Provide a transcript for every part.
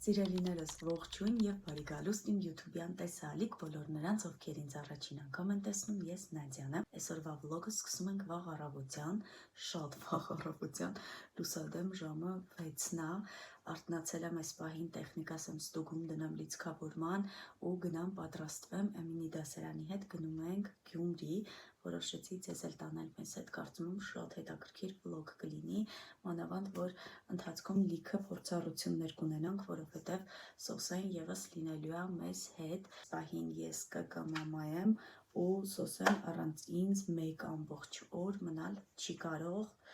Սիրելիներս ողջույն եւ բարի գալուստ իմ YouTube-յան տեսալիք բոլոր նրանց, ովքեր ինձ առաջին անգամ են տեսնում, ես Նադյան եմ։ Այսօրվա վլոգը սկսում ենք վաղ առավոտյան, շատ վաղ առավոտյան, լուսադեմ ժամը 6-ն է, արթնացել եմ այս պահին տեխնիկաս եմ ստուգում դնեմ լիցքավորման ու գնամ պատրաստվեմ Էմինի դասարանի հետ գնում ենք Գյումրի, որոշեցի ձեզ էլ տանել մեզ հետ, կարծում եմ շատ հետաքրքիր վլոգ կլինի, մանավանդ որ ընթացքում լիքը փորձառություններ կունենանք, որովհետև Սոսեն եւս լինելու է մեզ հետ։ Պահին ես կկամամա եմ ու Սոսեն առանց ինձ մեկ ամբողջ օր մնալ չի կարող։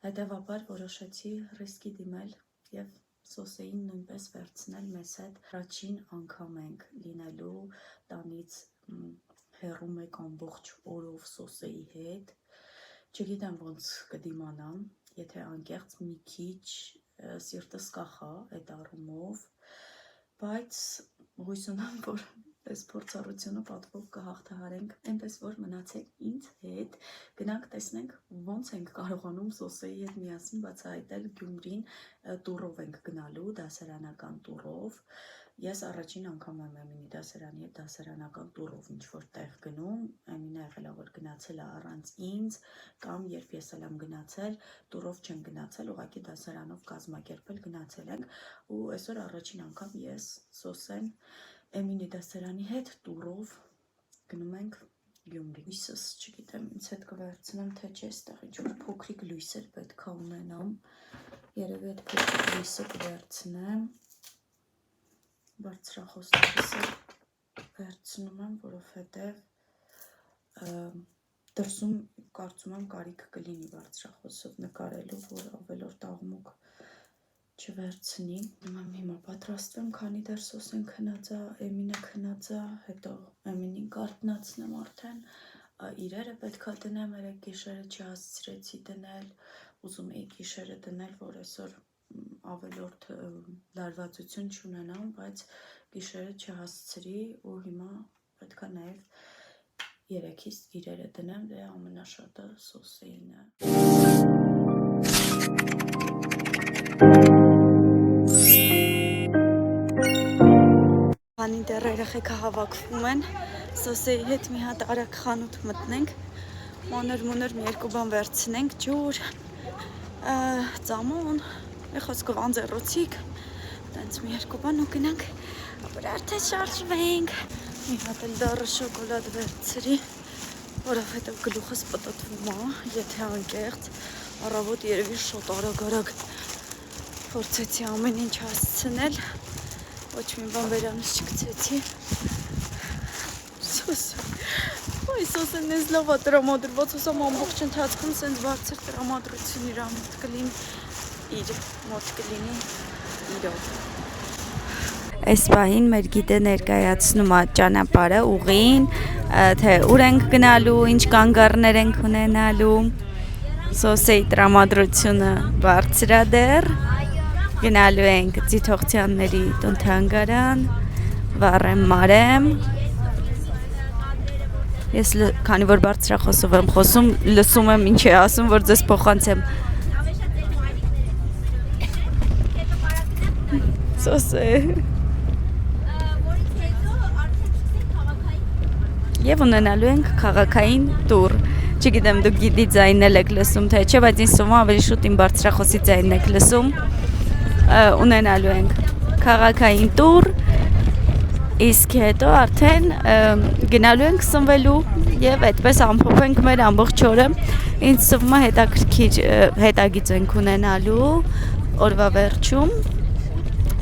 Հետևաբար որոշեցի ռիսկի դիմել եւ Սոսեին նույնպես վերցնել մեզ հետ։ Առաջին անգամ ենք լինելու տանից հեռու մեկ ամբողջ օրով Սոսեի հետ։ Չգիտեմ ոնց կդիմանամ, եթե անկեղծ մի քիչ սիրտս կախա այդ առումով, բայց հույս ունեմ, որ այս փորձառությունը պատվով կհաղթահարենք, այնպես որ մնացեք ինձ հետ, գնանք տեսնենք ոնց ենք կարողանում Սոսեի հետ միասին բացահայտել Գյումրին, տուրով ենք գնալու, դասարանական տուրով։ Ես առաջին անգամ եմ Էմինի դասարանի հետ դասարանական տուրով ինչ-որ տեղ գնում, Էմինը եղել է որ գնացել է առանց ինձ, կամ երբ ես եմ գնացել, տուրով չեն գնացել, ուղղակի դասարանով կազմակերպել գնացել ենք, ու այսօր առաջին անգամ ես Սոսեն Էմինի դասարանի հետ տուրով գնում ենք Գյումրի։ Լույսս չգիտեմ ինձ հետ կվերցնեմ թե չէ, այստեղ ինչ-որ փոքրիկ լույսեր պետք է ունենամ, երևի այդ փոքրիկ լույսը կվերցնեմ, բարձրախոսներս վերցնում եմ, որովհետև դրսում կարծում եմ կարիք կլինի բարձրախոսով նկարելու, որ ավելորդ աղմուկ չվերցնի։ Հիմա պատրաստվեմ, քանի դեռ Սոսեն քնած է, Էմինը քնած է, հետո Էմինին կարթնացնեմ արդեն, իրերը պետքա դնեմ, երեկ գիշերը չհասցրեցի դնել, ուզում էի գիշերը դնել, որ այսօր ավելորդ լարվածություն չունենամ, բայց գիշերը չհասցրի ու հիմա պետքա նաև երեքից իրերը դնեմ, դե ամենաշատը Սոսեին է։ Քանի դեռ երեխեքը հավաքվում են, Սոսեի հետ մի հատ արագ խանութ մտնենք, մանր-մունր մի երկու բան վերցնենք, ջուր, ծամոն, մի խոսքով անձեռոցիկ, տենց մի երկու բան ու գնանք, ապր արդեն շարժվենք, մի հատ էլ դառը շոկոլադ վերցրի, որովհետև գլուխս պտտվում է, եթե անկեղծ, առավոտ երևի շոտ արագ փորձեցի ամեն ինչ հասցնել, ոչ մի բան վերանս չգցեցի, Սոսեն ես լավ է տրամադրված, հուսամ ամբողջ ընթացքում սենց բարձր տրամադրություն իր մոտ կլինի, իրով։ Այս պահին մեր գիդը ներկայացնում է ճանապարհը, ուղին, թե ուր ենք գնալու, ինչ կանգառներ ենք ունենալու, Սոսեի տրամադրությունը բարձր է դեռ, գնալու ենք Ձիթողցյանների տուն-թանգարան, վառեմ մարեմ, ես քանի որ բարձրախոսով եմ խոսում, լսում եմ ինչ է ասում, որ ձեզ փոխանցեմ։ Սոսե։ Եվ ունենալու ենք քաղաքային տուր։ Չգիտեմ դուք գիդի ձայնել եք լսում թե չէ, բայց ինձ թվում է ավելի շուտ իմ բարձրախոսի ձայնն եք լսում։ Ունենալու ենք քաղաքային տուր, իսկ հետո արդեն գնալու ենք սնվելու եւ այդպես ամփոփենք մեր ամբողջ օրը։ Ինձ թվում է հետաքրքիր հետագիծ ենք ունենալու օրվա վերջում։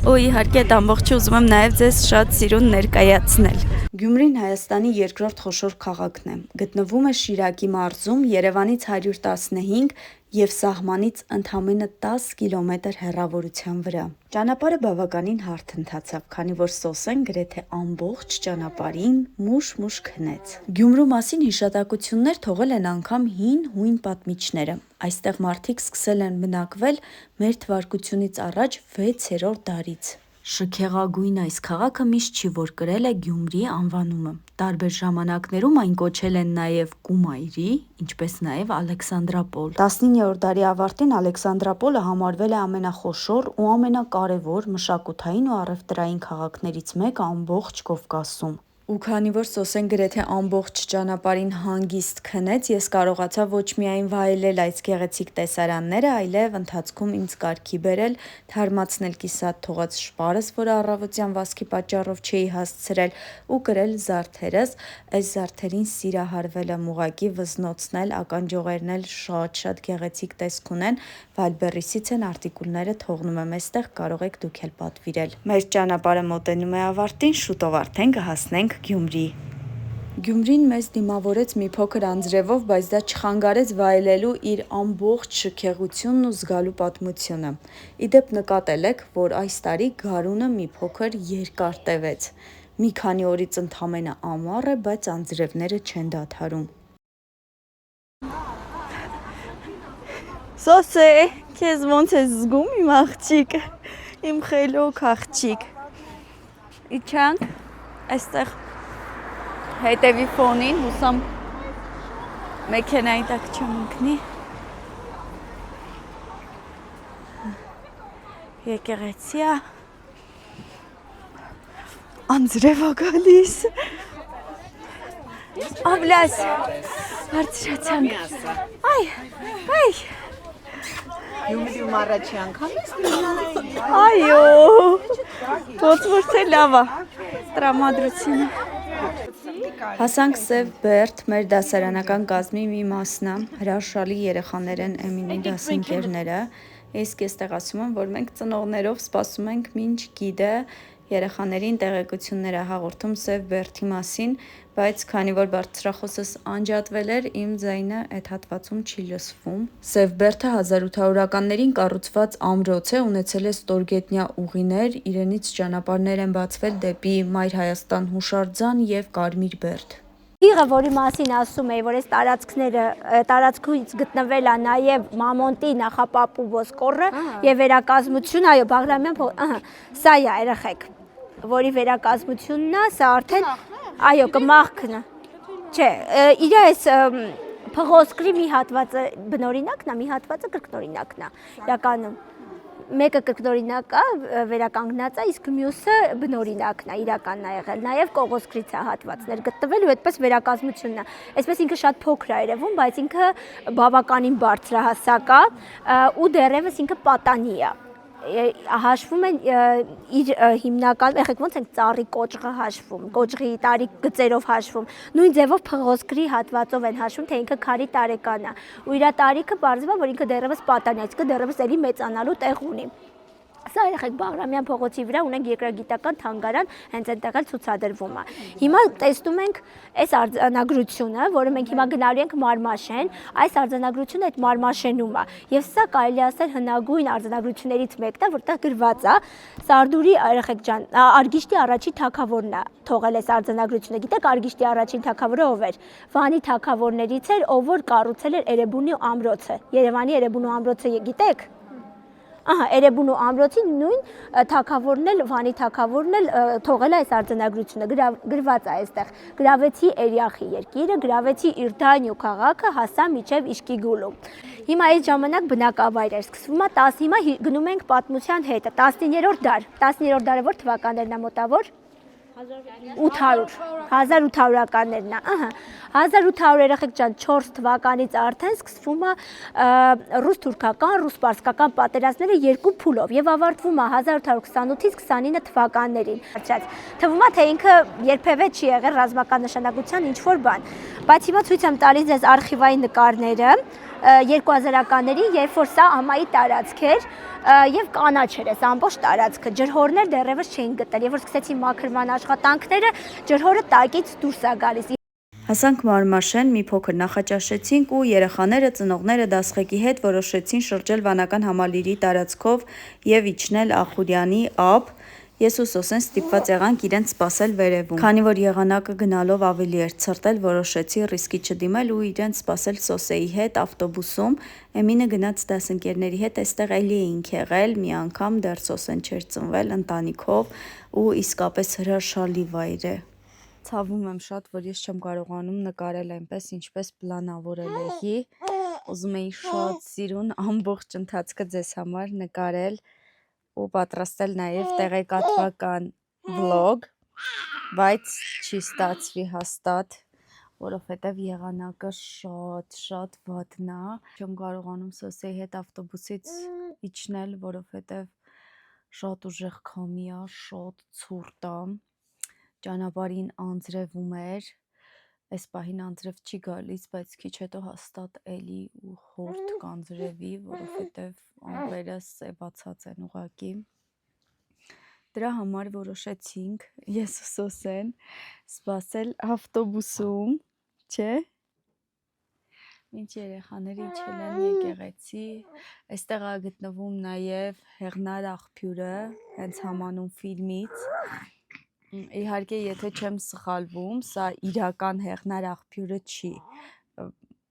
Ու իհարկե այդ ամբողջը ուզում եմ նաև ձեզ շատ սիրուն ներկայացնել։ Գյումրին Հայաստանի երկրորդ խոշոր քաղաքն է։ Գտնվում է Շիրակի մարզում, Երևանից 115 եւ սահմանից ընդամենը 10 կիլոմետր հեռավորության վրա։ Ճանապարհը բավականին հարթ ընթացավ, քանի որ Սոսեն գրեթե ամբողջ ճանապարհին մուշ քնեց։ Գյումրու մասին հիշատակություններ թողել են անգամ հին պատմիչները։ Այստեղ մարդիկ սկսել են բնակվել մեր թվարկությունից առաջ 6-րդ դարից։ Շքեղագույն այս քաղաքը միշտ չի, որ կրել է Գյումրի անվանումը։ Տարբեր ժամանակներում այն կոչել են նաև Կումայրի, ինչպես նաև Ալեքսանդրապոլ։ 19-րդ դարի ավարտին Ալեքսանդրապոլը համարվել է ամենախոշոր ու ամենակարևոր մշակութային ու առևտրային քաղաքներից մեկը ամբողջ Կովկասում։ Ու քանի որ Սոսեն գրեթե ամբողջ ճանապարհին հանգիստ քնեց, ես կարողացա ոչ միայն վայելել այս գեղեցիկ տեսարանները, այլև ընթացքում ինձ կարգի բերել, թարմացնել կիսատ թողած շպարս, որը առավոտյան վազքի պատճառով չէի հասցրել, ու կրել զարդերս։ Այս զարդերին սիրահարվել եմ ուղղակի, վզնոցնել, ականջողերն էլ շատ գեղեցիկ տեսք ունեն, Վալբերրիսից են, արտիկուլները թողնում եմ այստեղ, կարող եք դուք էլ պատվիրել։ Մեր ճանապարհը մոտենում է ավարտին, շուտով արդեն կհասնենք Գյումրի։ Գյումրին մեզ դիմավորեց մի փոքր անձրևով, բայց դա չխանգարեց վայելելու իր ամբողջ շքեղությունն ու զգալու պատմությունը։ Ի դեպ նկատել եք, որ այս տարի գարունը մի փոքր երկար տևեց։ Մի քանի օրից ընդամենը ամառ է, բայց անձրևները չեն դադարում։ Սոսե, քեզ ոնց ես զգում իմ աղջիկ, իմ խելոք աղջիկ։ Իջանք, այստեղ հետևի ֆոնին, հուսամ մեքենայի տակ չեմ ընկնի։ Եկեղեցի է, անձրև է գալիս։ Ավլաս, հարցրացանք։ Այ։ Գյումրիում առաջի անգամ ես լինում։ Այո, ոնց որ թե լավ է տրամադրությունը։ Հասանք Սև Բերդ, մեր դասարանական կազմի մի մասն է, հրաշալի երեխաներ են Էմինի դասընկերները։ Իսկ այստեղ ասում եմ, որ մենք ծնողներով սպասում ենք մինչ գիդը երեխաներին տեղեկություններ է հաղորդում Սև Բերդի մասին, բայց քանի որ բարձրախոսս անջատվել էր, իմ ձայնը այդ հատվածում չի լսվում։ Սև Բերդը 1800-ականներին կառուցված ամրոց է, ունեցել է ստորգետնյա ուղիներ, իրենից ճանապարհներ են բացվել դեպի Մայր Հայաստան հուշարձան եւ Կարմիր Բերդ։ Իղը, որի մասին ասում էի, որ այս տարածքից գտնվել է նաև Մամոնտի նախապապու ոսկորը եւ վերակազմությունը, այո, Բաղրամյան, սա է երեխեք, որի վերակազմությունն է, սա արդեն, այո, կմախքն է, չէ, իր այս փղոսկրի մի հատվածը բնօրինակն է, մի հատվածը կրկնօրինակն է, իրականում մեկը կրկնօրինակ է, վերականգնած է, իսկ մյուսը բնօրինակն է, իրականն է եղել, նաև կողոսկրից է հատվածներ գտնվել ու այդպես վերակազմությունն է։ Այսպես ինքը շատ փոքր է երևում, բայց ինքը բավականին բարձրահասակ է ու դեռևս ինքը պատանի է։ Հաշվում են իր հիմնական, եղեք ոնց ենք ծառի կոճղը հաշվում, կոճղի տարի գծերով հաշվում, նույն ձևով փղոսկրի հատվածով են հաշվում, թե ինքը քանի տարեկան է, ու իր տարիքը պարզվում է, որ ինքը դեռևս պատանի է, այսինքն դեռևս էլի մեծանալու տեղ ունի։ Սա երեխեք Բաղրամյան փողոցի վրա ունենք երկրագիտական թանգարան, հենց այնտեղ էլ ցուցադրվում է։ Հիմա տեսնում ենք այս արձանագրությունը, որը մենք հիմա գնալու ենք Մարմաշեն, այս արձանագրությունը այդ Մարմաշենում է։ Եվ սա կարելի ասել հնագույն արձանագրություններից մեկն է, որտեղ գրված է Սարդուրի երեխեք ջան, Արգիշտի առաջին թագավորն է թողել այս արձանագրությունը։ Գիտեք Արգիշտի առաջին թագավորը ով էր։ Վանի թագավորներից էր, ով որ կառուցել էր Էրեբունի ամրոցը։ Երևանի Էրեբունու ամրոցը գիտեք։ Էրեբունու ամրոցի նույն թագավորն էլ, Վանի թագավորն էլ թողել է այս արձանագրությունը, գրված է այստեղ, գրավեցի Էրիախի երկիրը, գրավեցի Իրդանյու քաղաքը, հասա մինչև Իշկիգուլու։ Հիմա այս ժամանակ բնակավայր էր, սկսվում է 10, հիմա գնում ենք պատմության հետը, 19-րդ դար, 19-րդ դարը որ թվականներն է մոտավոր։ 1800-ականներն է, 1800 երեխեք ջան 4 թվականից արդեն սկսվում է ռուս-թուրքական, ռուս-պարսկական պատերազմները երկու փուլով եւ ավարտվում է 1828-ից 29 թվականներին։ Թվում է թե ինքը երբևէ չի եղել ռազմական նշանակության ինչ որ բան, բայց հիմա ցույց եմ տալիս ձեզ արխիվային նկարները 2000-ականներին, երբ որ սա ամայի տարածք էր եւ կանաչ էր այս ամբողջ տարածքը, ջրհորներ դեռևս չէին գտել, եւ որ սկսեցին մաքրման աշխատանքները, ջրհորը տակից դուրս է գալիս։ Հասանք Մարմաշեն, մի փոքր նախաճաշեցինք ու երեխաները, ծնողները դասղեկի հետ որոշեցին շրջել վանական համալիրի տարածքով եւ իջնել Ախուրյանի ափ Ես ու Սոսեն ստիպված եղանք իրենց սպասել վերևում։ Քանի որ եղանակը գնալով ավելի էր ցրտել, որոշեցի ռիսկի չդիմել ու իրենց սպասել Սոսեի հետ ավտոբուսում։ Էմինը գնաց դասընկերների հետ, այստեղ էլի էինք եղել, մի անգամ դեռ Սոսեն չէր ծնվել ընտանիքով ու իսկապես հրաշալի վայր է։ Ցավում եմ շատ, որ ես չեմ կարողանում նկարել այնպես, ինչպես պլանավորել էի։ Ուզում էի շատ սիրուն ամբողջ ընթացքը ձեզ համար նկարել ու պատրաստել նաև տեղեկատվական վլոգ, բայց չի ստացվի հաստատ, որովհետև եղանակը շատ վատն է։ Չեմ կարողանում Սոսեի հետ ավտոբուսից իջնել, որովհետև շատ ուժեղ քամի է, շատ ցուրտ է։ Ճանապարհին անձրևում էր, այս պահին անձրև չի գալիս, բայց քիչ հետո հաստատ էլի ու հորդ կանձրևի, որովհետև ամպերը սևացած են ուղակի։ Դրա համար որոշեցինք ես ու Սոսեն սպասել ավտոբուսում, չէ՞։ Մինչ երեխաները իջել են եկեղեցի, այստեղ է գտնվում նաև Հեղնար աղբյուրը, հենց համանուն ֆիլմից։ Իհարկե, եթե չեմ սխալվում, սա իրական Հեղնար աղբյուրը չի։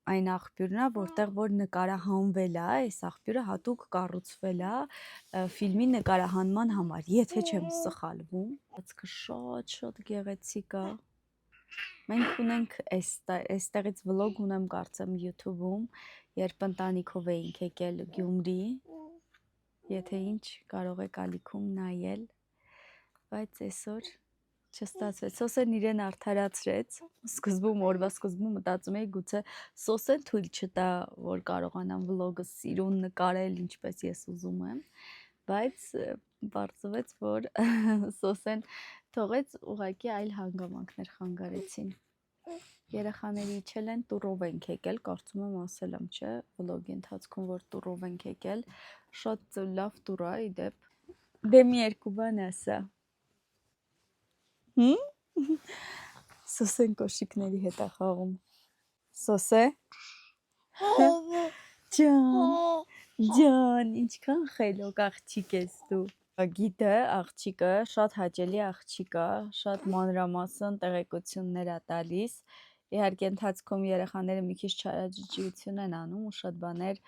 Այն աղբյուրն է, որտեղ որ նկարահանվել է, այս աղբյուրը հատուկ կառուցվել է ֆիլմի նկարահանման համար, եթե չեմ սխալվում։ Բացքը շատ գեղեցիկ է։ Մենք ունենք այստեղից վլոգ ունեմ կարծեմ YouTube-ում, երբ ընտանիքով էինք եկել Գյումրի, եթե ինչ կարող եք ալիքում նայել, բայց այսօր չստացվեց։ Սոսեն իրեն արդարացրեց, օրվա սկզբում մտածում էի գուցե Սոսեն թույլ չտա, որ կարողանամ վլոգը սիրուն նկարել, ինչպես ես ուզում եմ, բայց պարզվեց, որ Սոսեն թողեց, ուղղակի այլ հանգամանքներ խանգարեցին։ Երեխաները իջել են, տուրով ենք եկել, կարծում եմ ասել եմ, չէ, վլոգի ընթացքում, որ տուրով ենք եկել, շատ լավ տուր է, ի դեպ։ Դե մի երկու բան ասա։ Սոսեն կոշիկների հետ է խաղում։ Սոսե։ Ջան, ինչքան խելոք աղջիկ ես դու։ Գիտե, աղջիկը շատ հաճելի աղջիկ է, շատ մանրամասն տեղեկություններ է տալիս։ Իհարկե ընթացքում երեխաները մի քիչ չարաճճիություն են անում ու շատ բաներ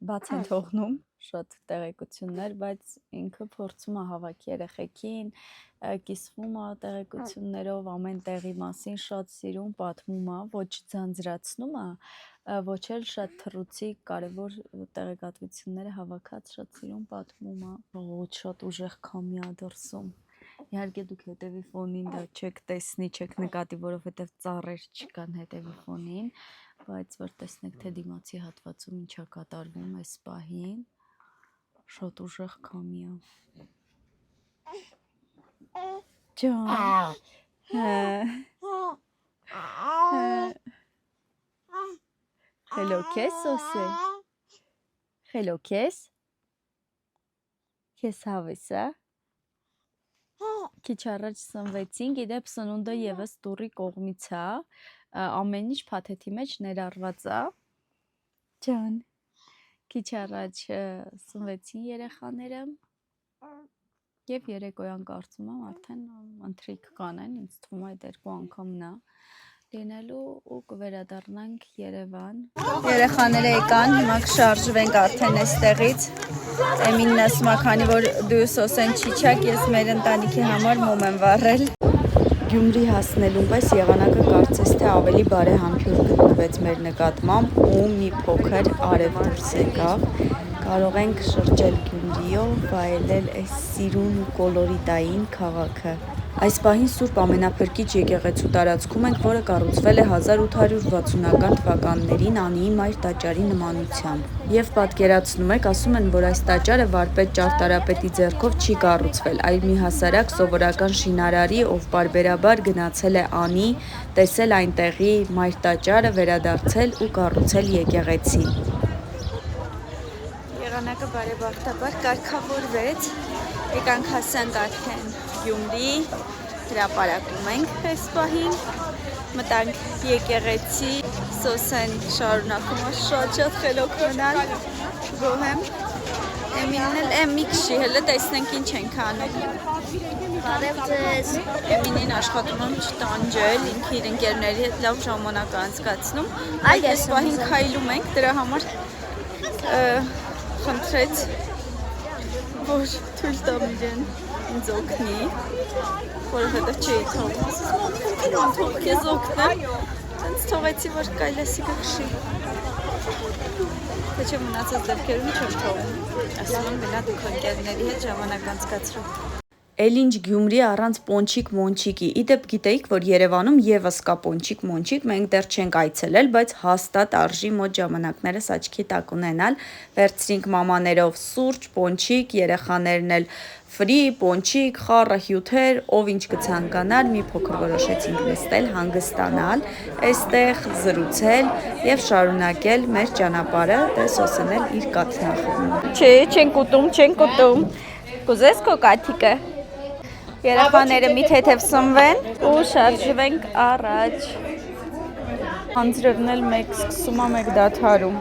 բաց են թողնում, շատ տեղեկություններ, բայց ինքը փորձում է հավաքի երեխեքին, կիսվում է տեղեկություններով, ամեն տեղի մասին շատ սիրուն պատմում է, ոչ ձանձրացնում է, ոչ էլ շատ թռուցիկ, կարևոր տեղեկատվությունները հավաքած շատ սիրուն պատմում է, ոչ շատ ուժեղ քամի է դրսում։ Իհարկե դուք հետևի ֆոնին դա չեք տեսնի, չեք նկատի, որովհետև ծառեր չկան հետևի ֆոնին, բայց որ տեսնեք, թե դիմացի հատվածում ինչ է կատարվում այս պահին, շատ ուժեղ քամի է։ Ջան։ Խելոք ես, Սոսե։ Խելոք ես։ Քեզ հավես է։ Քիչ առաջ սնվեցինք, իդեպ սնունդը եւս տուրի կողմից է, ամեն ինչ փաթեթի մեջ ներառված է։ Ջան, քիչ առաջ սնվեցին երեխաները եւ երեկոյան կարծում եմ արդեն ընթրիք կանեն, ինձ թվում է այդ երկու անգամն է լինելու ու կվերադառնանք Երևան։ Երեխաները եկան, հիմա կշարժվենք արդեն այստեղից։ Էմինն ասում է, քանի որ դու Սոսեն չիչակ, ես մեր ընտանիքի համար մոմ եմ վառել։ Գյումրի հասնելուն պես եղանակը կարծես թե ավելի բարեհամբույր գտնվեց մեր նկատմամբ ու մի փոքր արև դուրս եկավ։ Կարող ենք շրջել Գյումրիով, վայելել այս սիրուն ու կոլորիտային քաղաքը։ Այս պահին Սուրբ Ամենափրկիչ եկեղեցու տարածքում ենք, որը կառուցվել է 1860-ական թվականներին Անիի մայր տաճարի նմանությամբ։ Եվ պատկերացնում եք, ասում են, որ այս տաճարը վարպետ ճարտարապետի ձեռքով չի կառուցվել, այլ մի հասարակ սովորական շինարարի, ով պարբերաբար գնացել է Անի, տեսել այնտեղի մայր տաճարը, վերադարձել ու կառուցել եկեղեցին։ Եղանակը բարեբախտաբար կարգավորվեց, եկանք հասանք արդեն Գյումրի, հրապարակում ենք այս պահին, մտանք եկեղեցի, Սոսեն շարունակում է շատ խելոք մնալ, գոհ եմ, Էմինն էլ մի քիչ հələ տեսնենք ինչ ենք անում։ Բարև ձեզ։ Էմինին աշխատում եմ չտանջել, ինքը իր ընկերների հետ լավ ժամանակ անցկացնում։ Այ Այս պահին քայլում ենք, դրա համար խնդրեց, որ թույլ տամ իրեն ինձ օգնի, որովհետև չէի թողնում։ Ասում եմ, թող քեզ օգնեմ։ Տենց թողեցի, որ կայլասիկը քշի։ Թե չէ մնացած դեպքերում չեմ թողում։ Ասում եմ, գնա դուք ընկերների հետ ժամանակ անցկացրու։ Էլ ինչ Գյումրի առանց Պոնչիկ Մոնչիկի։ Իդեպ գիտեիք, որ Երևանում եւս կա Պոնչիկ Մոնչիկ, մենք դեռ չենք այցելել, բայց հաստատ արժի մոտ ժամանակներս աչքի տակ ունենալ։ Վերցրինք մամաներով սուրճ, Պոնչիկ, երեխաներն էլ ֆրի, Պոնչիկ, խառը հյութեր, ով ինչ կցանկանար, մի փոքր որոշեցինք նստել, հանգստանալ, այստեղ զրուցել եւ շարունակել մեր ճանապարհը, դե Սոսեն էլ իր կաթնախմբը։ Չէ, չենք ուտում։ Կուզես քո կաթիկը։ Երեխաները մի թեթև սնվեն ու շարժվենք առաջ։ Անձրևն էլ մեկ սկսում է, մեկ դադարում։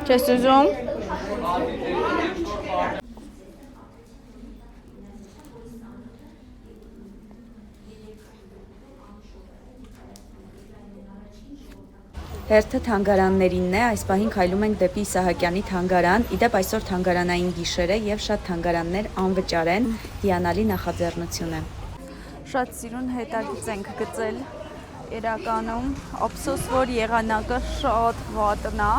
Չես ուզում։ Հերթը թանգարաններինն է, այս պահին քայլում ենք դեպի Իսահակյանի թանգարան, իդեպ այսօր թանգարանային գիշեր է եւ շատ թանգարաններ անվճար են, հիանալի նախաձեռնություն է։ Շատ սիրուն հետագիծ ենք գծել իրականում, ափսոս որ եղանակը շատ վատն է,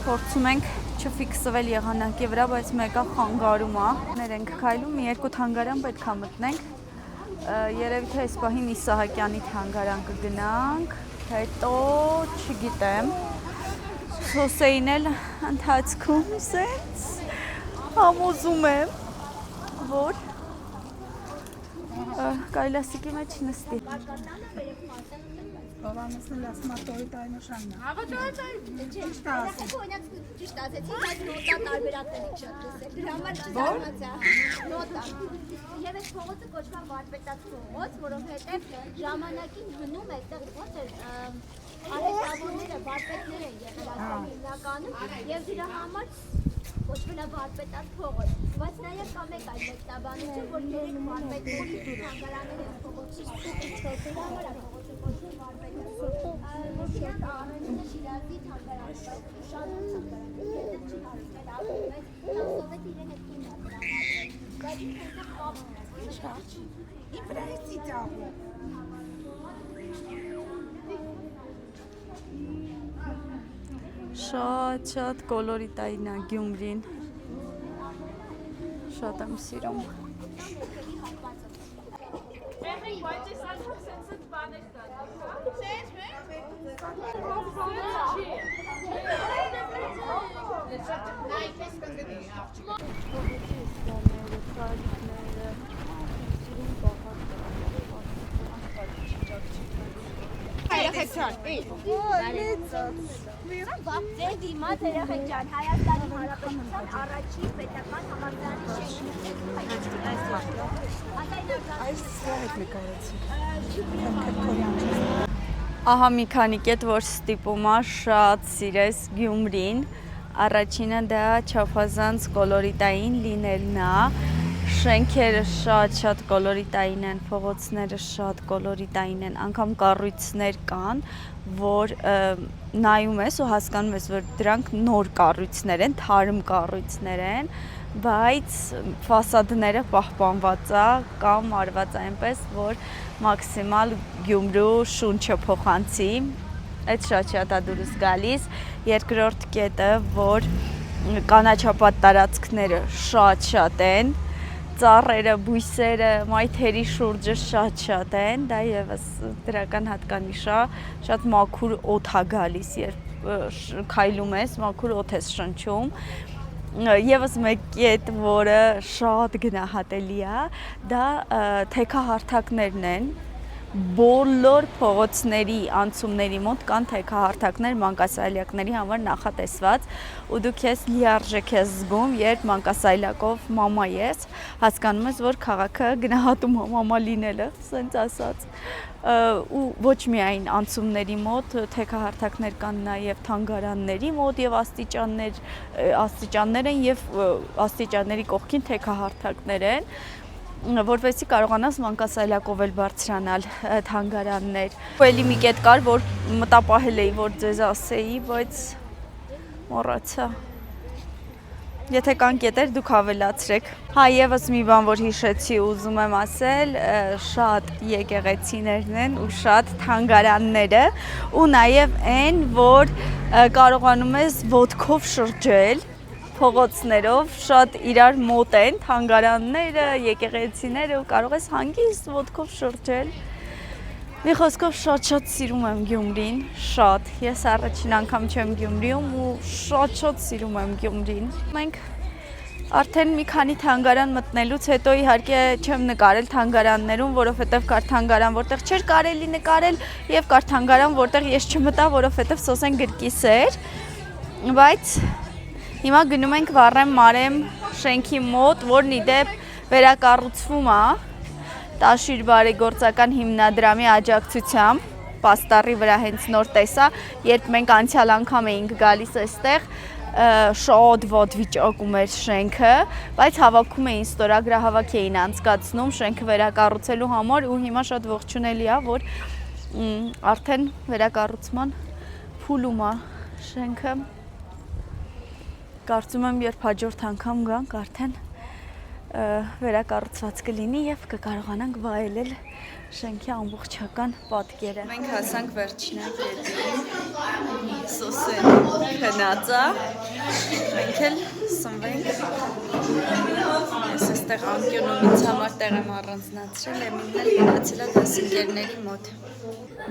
փորձում ենք չֆիքսվել եղանակի վրա, բայց մեկը խանգարում է։ Ենք քայլում, մի երկու թանգարան պետք է մտնենք, երևի թե այս պահին Իսահակյանի թանգարան կգնանք, հետո չգիտեմ, Սոսեին էլ ընթացքում սենց համոզում եմ, որ կայլասիկի մեջ նստի։ Բավականին ասում ատորի տայնոշանն է։ Ճիշտ ասեցի, բայց նոտա տարբերակներ եք շատ լսել։ Դրա համար չդառնացա։ Նոտա։ Եվ այս փողոցը կոչվում է Վարպետաց փողոց, որովհետև ժամանակին հնում այդտեղ ոնց էր արհեստավորները, վարպետներ են եղել այդտեղ հիմնականում, եւ դրա համար կոչվում է Վարպետաց փողոց։ Բայց նաև կա մեկ այլ մեկտաբանություն, որ երեք վարպետների թանգարաններ են փողոցի շրջանում, համար է փողոցը կոչվում Վարպետաց։ Շատ առանձին Շիրազի թանգարանը, շատ թանգարաններ են, չի հարցնել ապրում, բայց սովետ իրեն հետ կին դրամատրել։ Բայց ինքնուրույն կապ չարչի։ Իբրահիցի տաղու։ Շատ կոլորիտային է Գյումրին, շատ եմ սիրում։ Ձեր դիմաց երեխեք ջան, Հայաստանի Հանրապետության առաջին պետական համալսարանի Ահա մի քանի կետ, որ ստիպում է շատ սիրես Գյումրին, առաջինը դա չափազանց կոլորիտային լինելն է, շենքերը շատ կոլորիտային են, փողոցները շատ կոլորիտային են, անգամ կառույցներ կան, որ նայում ես ու հասկանում ես, որ դրանք նոր կառույցներ են, թարմ կառույցներ են, բայց ֆասադները պահպանված է կամ արված այնպես, որ մաքսիմալ Գյումրու շունչը փոխանցի, այդ շատ է դուրս գալիս, երկրորդ կետը, որ կանաչապատ տարածքները շատ են, ծառերը, բույսերը, մայթերի շուրջը շատ են, դա եւս դրական հատկանիշ է, շատ մաքուր օդ է գալիս, երբ քայլում ես, մաքուր օդ ես շնչում։ Եվս մեկ կետ, որը շատ գնահատելի է, դա թեքահարթակներն են, բոլոր փողոցների անցումների մոտ կան թեքահարթակներ մանկասայլակների համար նախատեսված ու դու քեզ լիարժեք ես զգում, երբ մանկասայլակով մամա ես, հասկանում ես, որ քաղաքը գնահատում է մամա լինելը, ասենց ասած, ու ոչ միայն անցումների մոտ թեքահարթակներ կան նաև թանգարանների մոտ եւ աստիճաններ են եւ աստիճանների կողքին թեքահարթակներ են, որովհետեւ կարողանաս մանկասայլակով էլ բարձրանալ թանգարաններ։ Ու էլի մի կետ կար, որ մտապահել էի, որ ձեզ ասեի, բայց մոռացա։ Եթե կան կետեր, դուք ավելացրեք։ Հա, եւս մի բան, որ հիշեցի, ուզում եմ ասել, շատ եկեղեցիներն են ու շատ թանգարանները, ու նաեւ այն, որ կարողանում ես ոտքով շրջել փողոցներով, շատ իրար մոտ են թանգարանները, եկեղեցիները ու կարող ես հանգիստ ոտքով շրջել։ Մի խոսքով շատ սիրում եմ Գյումրին, շատ։ Ես առաջին անգամ չեմ Գյումրիում ու շատ սիրում եմ Գյումրին։ Մենք արդեն մի քանի թանգարան մտնելուց հետո իհարկե չեմ նկարել թանգարաններում, որովհետև կար թանգարան, որտեղ չէր կարելի նկարել, եւ կար թանգարան, որտեղ ես չմտա, որովհետև Սոսեն գրկիս էր։ Բայց հիմա գնում ենք Վառեմ Մարեմ շենքի մոտ, որն իդեպ վերակառուցվում է Տաշիր բարեգործական հիմնադրամի աջակցությամբ, պաստառի վրա հենց նոր տեսա, երբ մենք անցյալ անգամ էինք գալիս այստեղ, շատ վատ վիճակում էր շենքը, բայց հավաքում էին ստորագրահավաք էին անցկացնում շենքը վերակառուցելու համար ու հիմա շատ ողջունելի է, որ արդեն վերակառուցման փուլում է շենքը։ Կարծում եմ, երբ հաջորդ անգամ գանք, արդեն վերակառուցված կլինի եւ կկարողանանք վայելել շենքի ամբողջական պատկերը։ Մենք հասանք վերջին կետին, Սոսեն քնածա, մենք էլ սնվենք։ Ես այստեղ անկյունում ինձ համար տեղ եմ առանձնացրել, Էմինն էլ գնացել է դասընկերների մոտ։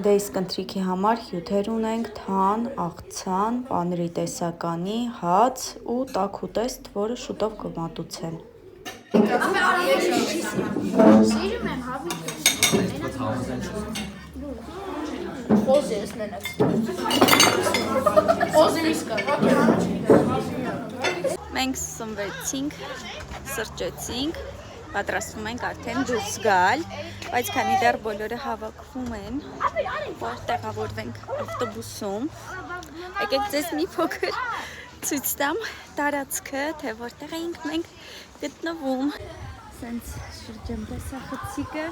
Դե իսկ ընթրիքի համար հյութեր ունենք թան, աղցան, պանրի տեսականի, հաց ու տաք ուտեստ, որը շուտով կմատուցեն։ Սիրում եմ հավիքը։ Խոզերս նենակ։ Խոզերիս կա։ Մենք սնվեցինք, սրճեցինք, պատրաստվում ենք արդեն դուրս գալ, բայց քանի դեռ բոլորը հավաքվում են, որ տեղավորվենք ավտոբուսում, եկեք ձեզ մի փոքր ցույց տամ տարածքը, թե որտեղ էինք մենք գտնվում։ Սենց շրջեմ տեսախցիկը։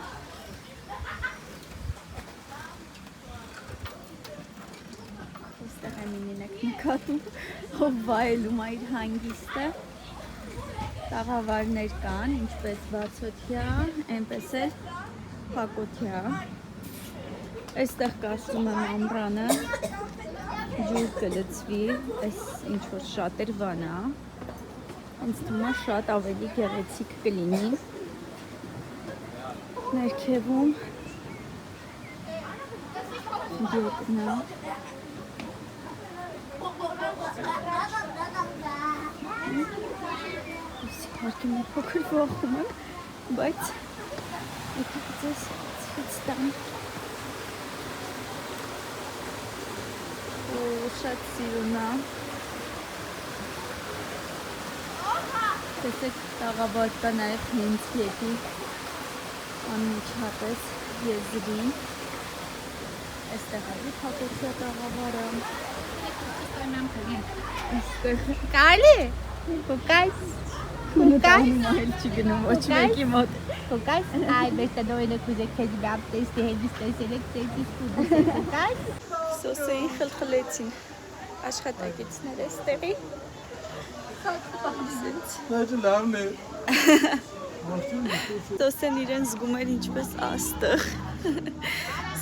Այստեղ Էմինին եք նկատում, ով վայելում է իր հանգիստը։ Տաղավարներ կան, ինչպես բացօթյա, այնպես էլ փակօթյա։ Այստեղ կասում եմ ամռանը ջուր կլցվի, այս ինչ-որ շատրվան է, ինձ թվում է շատ ավելի գեղեցիկ կլինի, ներքևում գետն է, իհարկե մի փոքր վախում եմ, բայց եկեք ձեզ ցույց տամ։ Շատ սիրուն է։ Տեսեք տաղավար կա նաև հենց ետի անմիջապես եզրին։ Այստեղ է փակոցյա տաղավարը։ Կարելի է։ Կոկայս։ Մահել չի գնում ոչ մեկի մոտ։ Կոկայս։ Այ բերտադոյնը կուզեք քեզ բապ տեստի հեգիս տեսելեք տեսից կուզեք կոկայս։ Սոսեին խլխլեցին աշխատակիցներ էստեղի։ Նայեցին լավն է։ Սոսեն իրեն զգում էր ինչպես աստղ։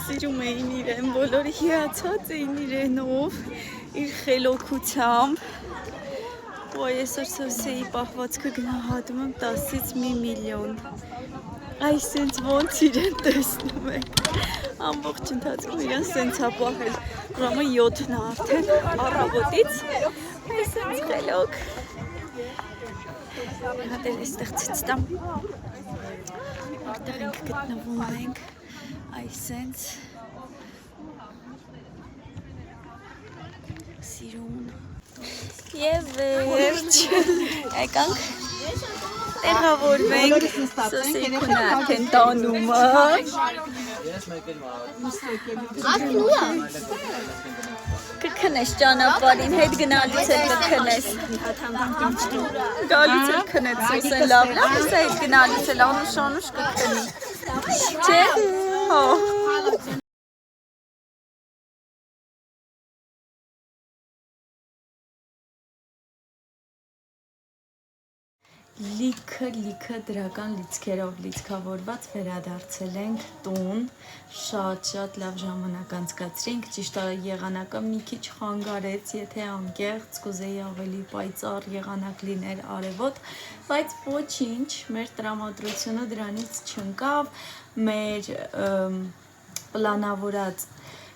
Սիրում էին իրեն, բոլորը հիացած էին իրենով, իր խելոքությամբ։ Ու այսօր Սոսեի պահվածքը գնահատում եմ 10-ից 1 միլիոն։ Այս սենց ոնց իրեն տեսնում եք։ Ամբողջ ընթացքում իրեն սենց է պահել։ Ժամը 7-ն է արդեն առավոտից։ Այս սենց խելոք։ Հատել այստեղ ցույց տամ։ Որտեղ ենք գտնվում ենք։ Այսենց սիրուն եւ վերջ եկանք տեղավորվենք սոսիկունը արդեն տանումը կքնես ճանապարհին հետ գնալուց էլ կքնես գալուց էլ քնեց սոսեն լավ սա հետ գնալուց էլ անուշ կքնի չէ հո Լիքը դրական լիցքերով լիցքավորված վերադարձել ենք տուն, շատ լավ ժամանակ անցկացրինք, ճիշտ է եղանակը մի քիչ խանգարեց, եթե անկեղծ կուզեի ավելի պայծառ եղանակ լիներ արևոտ, բայց ոչինչ, մեր տրամադրությունը դրանից չընկավ, մեր պլանավորած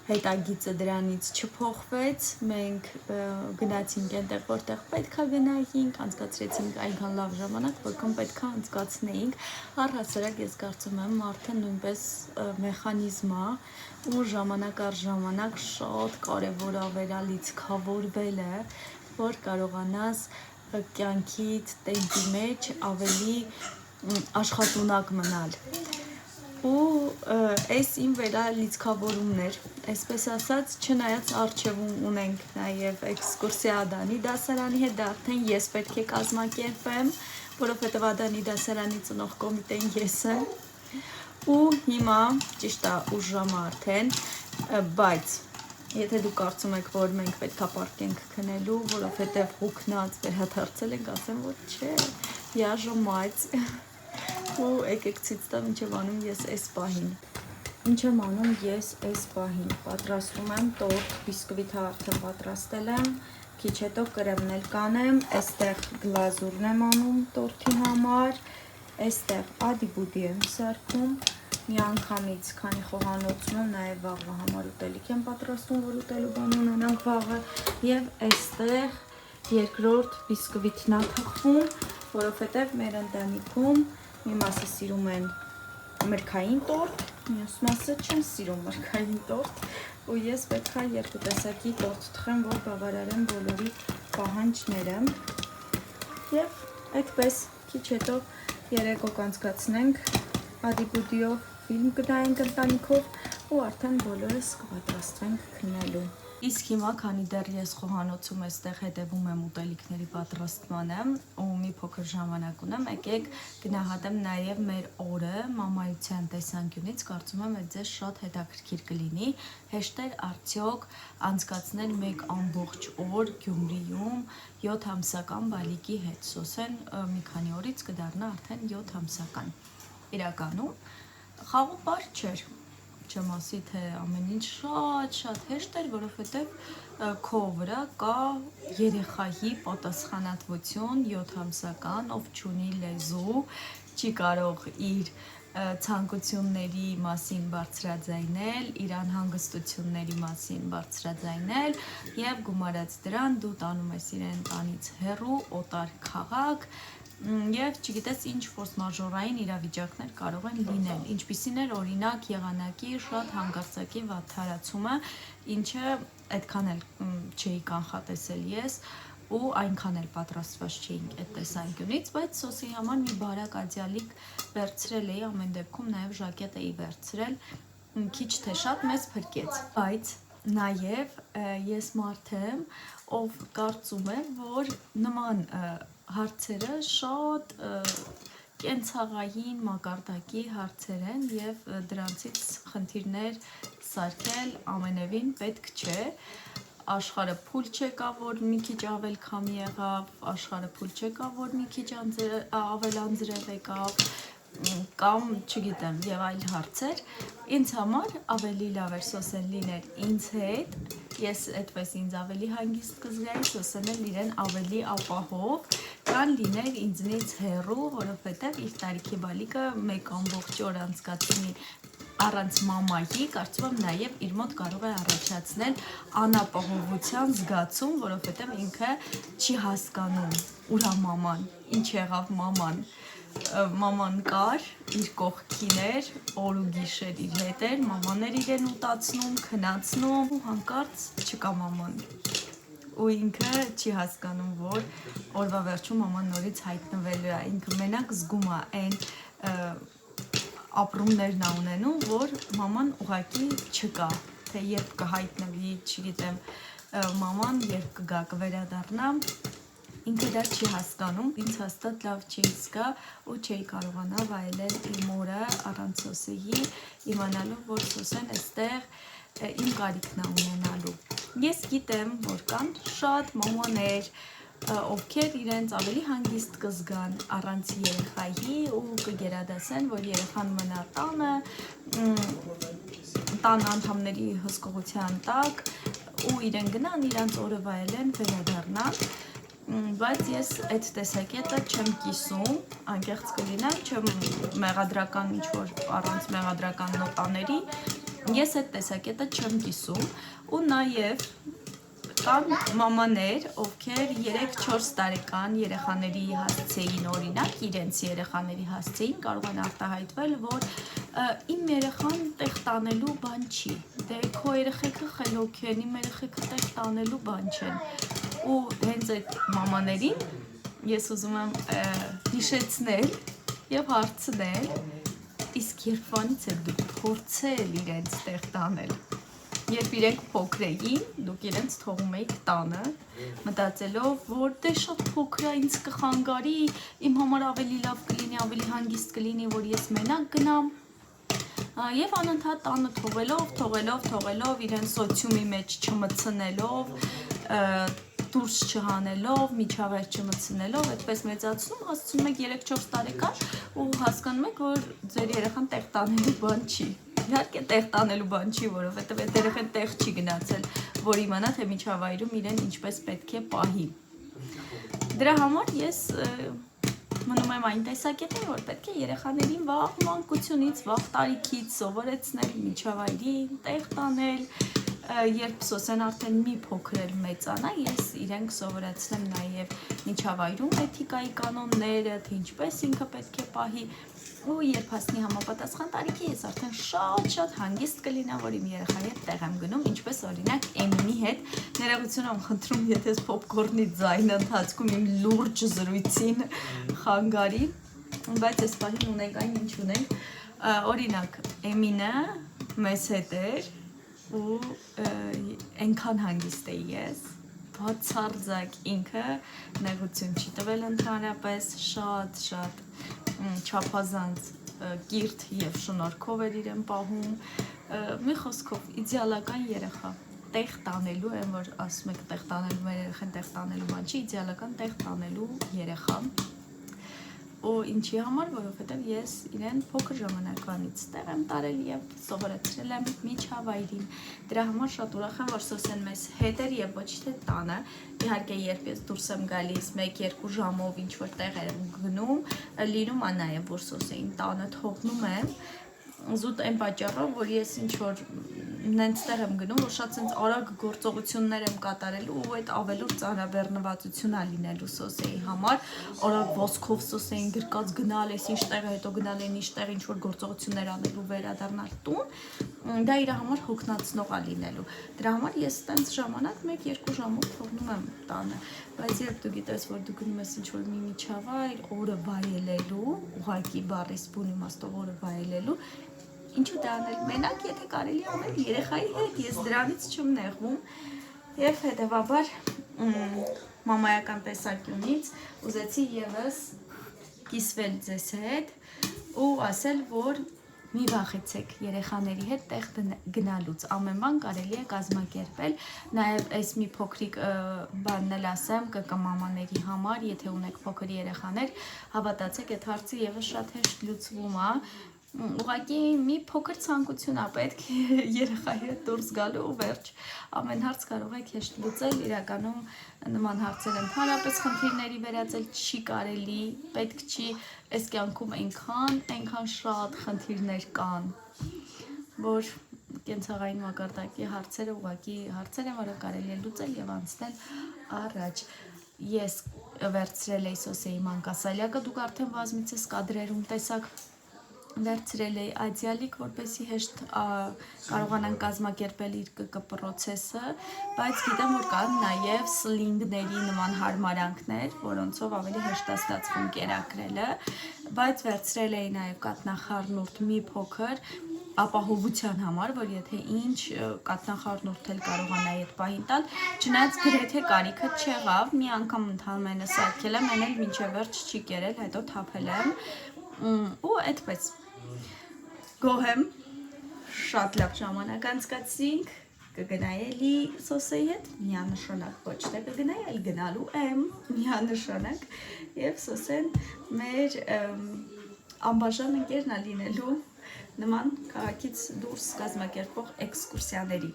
հետագիծը դրանից չփոխվեց, մենք գնացինք այնտեղ, որտեղ պետք է գնայինք, անցկացրեցինք այնքան լավ ժամանակ, որքան պետք է անցկացնեինք, առհասարակ ես կարծում եմ մարդը նույնպես մեխանիզմ է, ու ժամանակ առ ժամանակ շատ կարևոր է վերալիցքավորվել է, որ կարողանաս կյանքիդ տեմպի մեջ ավելի աշխատունակ մնալ։ Ու այս իմ վերալիցքավորումն էր, այսպես ասած, չնայած առջևում ունենք նաև էքսկուրսիա Ադանի դասարանի հետ, դա արդեն ես պետք է կազմակերպեմ, որովհետև Ադանի դասարանի ծնող կոմիտեն ես եմ, ու հիմա ճիշտ է ուժ արդեն, բայց եթե դուք կարծում եք, որ մենք պետք է պարկենք քնելու, որովհետև հոգնած վերադարձել ենք, ասեմ, որ չէ, я жмать ու եկեք ցույց տամ ինչ եմ անում ես այս պահին։ Ինչ եմ անում ես այս պահին։ Պատրաստում եմ տորտ, բիսկվիթը արդեն պատրաստել եմ, քիչ հետո կրեմն էլ կանեմ, այստեղ գլազուրն եմ անում տորտի համար, այստեղ ադիբուդի եմ սարքում, միանգամից քանի խոհանոցում եմ, նաև վաղվա համար ուտելիք եմ պատրաստում, որ ուտելու բան ունենանք վաղը, եւ այստեղ երկրորդ բիսկվիթն է թխվում, որովհետեւ մեր ընտանիքում մի մասը սիրում են մրգային տորտ, մյուս մասը չեն սիրում մրգային տորտ, ու ես պետք է երկու տեսակի տորտ թխեմ, որ բավարարեմ բոլորի պահանջները։ Եվ այդպես քիչ հետո երեկոք անցկացնենք ադիբուդիով ֆիլմ կդայենք ընտանիքով ու արդեն բոլորս կպատրաստվենք քննելու։ Իսկ հիմա, քանի դեռ ես խոհանոցում այստեղ հետևում եմ ուտելիքների պատրաստմանը ու մի փոքր ժամանակ ունեմ, եկեք գնահատեմ նաև մեր օրը մամայության տեսանկյունից, կարծում եմ այդ ձեզ շատ հետաքրքիր կլինի, հեշտ էր արդյոք անցկացնել մեկ ամբողջ օր Գյումրիում 7 ամսական բալիկի հետ, Սոսեն մի քանի օրից կդառնա արդեն 7 ամսական։ Իրականում խաղը բարդ չէր։ Չեմ ասի, թե ամեն ինչ շատ հեշտ էր, որովհետև քո վրա կա երեխայի պատասխանատվություն 7 ամսական, ով չունի լեզու, չի կարող իր ցանկությունների մասին բարձրաձայնել, իր անհանգստությունների մասին բարձրաձայնել եւ գումարած դրան դու տանում ես իրեն տանից հեռու, օտար քաղաք եւ չգիտես ինչ ֆորս մաժորային իրավիճակներ կարող են լինել, ինչպիսին էր օրինակ եղանակի շատ հանգարցակի վատթարացումը, ինչը այդքան էլ չէի կանխատեսել ես ու այնքան էլ պատրաստված չէինք այդ տեսանկյունից, բայց Սոսի համար մի բարակ ադյալիկ վերցրել էի, ամեն դեպքում նաև ժակետ էի վերցրել, քիչ թե շատ մեզ փրկեց, բայց նաև ես մարդ եմ, ով կարծում է, որ նման հարցերը շատ կենցաղային մակարդակի հարցեր են եւ դրանցից խնդիրներ սարքել ամենևին պետք չէ, աշխարհը փուլ չեկա, որ մի քիչ ավել քամի եղավ, աշխարհը փուլ չեկա, որ մի քիչ ավել անձրև եկավ, կամ չգիտեմ եւ այլ հարցեր, ինձ համար ավելի լավ էր Սոսեն լիներ ինձ հետ, ես այդպես ինձ ավելի հանգիստ կզգայի, Սոսեն էլ իրեն ավելի ապահով, կան լիներ ինձնից հեռու, որովհետեւ իր տարիքի բալիկը մեկ ամբողջ օր անցկացնի առանց մամայի կարծում եմ նաև իր մոտ կարող է առաջացնել անապահովության զգացում, որովհետև ինքը չի հասկանում ուր է մաման, ինչ եղավ մաման։ Մաման կար, իր կողքին էր, օր ու գիշեր իր հետ էր, մաման էր իրեն ուտացնում, քնացնում ու հանկարծ չկա մաման։ Ու ինքը չի հասկանում, որ օրվա վերջում մաման նորից հայտնվելու է, ինքը մենակ զգում է այն ապրումներն ա ունենում, որ մաման ուղղակի չկա, թե երբ կհայտնվի, չգիտեմ, մաման երբ կգա, կվերադառնա, ինքը դա չի հասկանում, ինձ հաստատ լավ չի զգա ու չի կարողանա վայելել իմ օրը առանց Սոսեի, իմանալով, որ Սոսեն այստեղ իմ կարիքն է ունենալու։ Ես գիտեմ, որ կան շատ մամաներ, ովքեր իրենց ավելի հանգիստ կզգան առանց երեխայի ու կգերադասեն, որ երեխան մնա տանը, տան անդամների հսկողության տակ ու իրեն գնան, իրանց օրը վայելեն, վերադառնան, բայց ես այդ տեսակետը չեմ կիսում, անկեղծ կլինեմ, չեմ մեղադրական ինչ-որ առանց մեղադրական նոտաների, ես այդ տեսակետը չեմ կիսում ու նաև կան մամաներ, ովքեր 3-4 տարեկան երեխաների հասցեին, օրինակ, իրենց երեխաների հասցեին կարող են արտահայտվել, որ իմ երեխան տեղ տանելու բան չի, դե քո երեխեքը խելոք են, իմ երեխեքը տեղ տանելու բան չեն, ու հենց այդ մամաներին ես ուզում եմ հիշեցնել և հարցնել, իսկ երբվանից եք դուք փորձել իրենց տեղ տանել, երբ իրենք փոքր էին, դուք իրենց թողում էիք տանը, մտածելով, որ դե շատ փոքր է, ինձ կխանգարի, իմ համար ավելի լավ կլինի, ավելի հանգիստ կլինի, որ ես մենակ գնամ, և անընդհատ տանը թողելով, իրեն սոցիումի մեջ չմտցնելով, դուրս չհանելով, միջավայր չմտցնելով, այդպես մեծացնում, հասցնում եք 3-4 տարեկան ու հասկանում եք, որ ձեր երեխան տեղ տանելու բան չի։ Իհարկե տեղ տանելու բան չի, որովհետև այդ երեխան տեղ չի գնացել, որ իմանա, թե միջավայրում իրեն ինչպես պետք է պահի։ Դրա համար ես մնում եմ այն տեսակետին, որ պետք է երեխաներին վաղ մանկությունից, վաղ տարիքից սովորեցնել միջավայրի, տեղ տանել, երբ Սոսեն արդեն մի փոքր էլ մեծանա, ես իրենք սովորեցնեմ նաև միջավայրում էթիկայի կանոնները, թե ինչպես ինքը պետք է պահի, ու երբ հասնի համապատասխան տարիքի, ես արդեն շատ հանգիստ կլինեմ, որ իմ երեխայի հետ տեղ եմ գնում, ինչպես օրինակ Էմինի հետ, ներողություն եմ խնդրում, եթե փոփկորնի ձայնը ընթացքում իմ լուրջ զրույցին խանգարի, բայց այս պահին ունենք այն ինչ ունենք, օրինակ Էմինը մեզ հետ էր ու այնքան հանգիստ էի ես, բացարձակ ինքը նեղություն չի տվել ընդհանրապես, շատ չափազանց կիրթ և շնորհքով էր իրեն պահում, մի խոսքով իդեալական երեխա, տեղ տանելու, այն որ ասում եք տեղ տանելու, մեր երեխան տեղ տանելու բան չի, իդեալական տեղ տանելու երեխա, ու ինչի համար, որովհետև ես իրեն փոքր ժամանակվանից տեղ եմ տարել և սովորեցրել եմ միջավայրին, դրա համար շատ ուրախ եմ, որ Սոսեն մեզ հետ էր և ոչ թե տանը, իհարկե երբ ես դուրս եմ գալիս 1-2 ժամով ինչ-որ տեղ եմ գնում, լինում է նաև, որ Սոսեին տանը թողնում եմ, զուտ այն պատճառով, որ ես ինչ-որ նենց տեղ եմ գնում, որ շատ սենց արագ գործողություններ եմ կատարելու ու այդ ավելուր ծանրաբեռնվածություն է լինելու Սոսեի համար, արագ ոսքով Սոսեին գրկած գնալ, ես ինչ տեղը հետո գնալ են ինչ տեղ ինչ-որ գործողություններ անելու վերադառնալ տուն, դա իր համար հոգնածնող է լինելու, դրա համար ես տենց ժամանակ 1-2 ժամով թողնում եմ տանը, բայց երբ դու գիտես, որ դու գնում ես ինչ-որ մի միջավայր, օրը վայելելու, ուղղակի բառիս բուն իմաստով օրը վայելելու, ինչու դա անել մենակ, եթե կարելի անել երեխայի հետ, ես դրանից չեմ նեղվում և հետևաբար մամայական տեսանկյունից ուզեցի ևս կիսվել ձեզ հետ ու ասել, որ մի վախեցեք երեխաների հետ տեղ գնալուց, ամեն բան կարելի է կազմակերպել, նաև այս մի փոքրիկ բանն էլ ասեմ կկմամաների համար, եթե ունեք փոքր երեխաներ, հավատացեք այդ հարցը ևս շատ հեշտ լուծվում է, ուղղակի մի փոքր ցանկություն է պետք երեխայի հետ դուրս գալու ու վերջ, ամեն հարց կարող եք հեշտ լուծել, իրականում նման հարցեր ընդհանրապես խնդիրների վերածել չի կարելի, պետք չի, այս կյանքում այնքան շատ խնդիրներ կան, որ կենցաղային մակարդակի հարցերը ուղղակի հարցեր են, որը կարելի է լուծել եւ անցնել առաջ։ Ես վերցրել էի Սոսեի մանկասալյակը, դուք արդեն բազմիցս կադրերում տեսաք, վերցրել էի ադյալիկ, որպեսզի հեշտ կարողանան կազմակերպել իր ԿԿ պրոցեսը, բայց գիտեմ, որ կան նաև սլինգների նման հարմարանքներ, որոնցով ավելի հեշտ է ստացվում կերակրելը, բայց վերցրել էի նաև կաթնախառնուրդ մի փոքր ապահովության համար, որ եթե ինչ կաթնախառնուրդ էլ կարողանայի այդ պահին տալ, չնայած գրեթե կարիքը չեղավ, մի անգամ ընդհանրապես սարքել եմ, այն էլ մինչև վերջ չի կերել, հետո թափել եմ ու այդպես գոհ եմ, շատ լավ ժամանակ անցկացրինք, կգնայի էլի Սոսեի հետ, միանշանակ ոչ թե կգնայի, այլ գնալու եմ միանշանակ եւ Սոսեն մեր անբաժան ընկերն է լինելու նման քաղաքից դուրս կազմակերպող էքսկուրսիաների։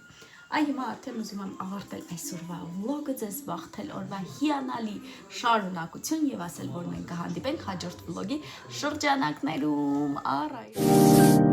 Այ հիմա արդեն ուզում եմ ավարտել այսօրվա վլոգը, ձեզ բաղթել օրվա հիանալի շարունակություն եւ ասել, որ մենք կհանդիպենք հաջորդ վլոգի շրջանակներում։ Առայժմ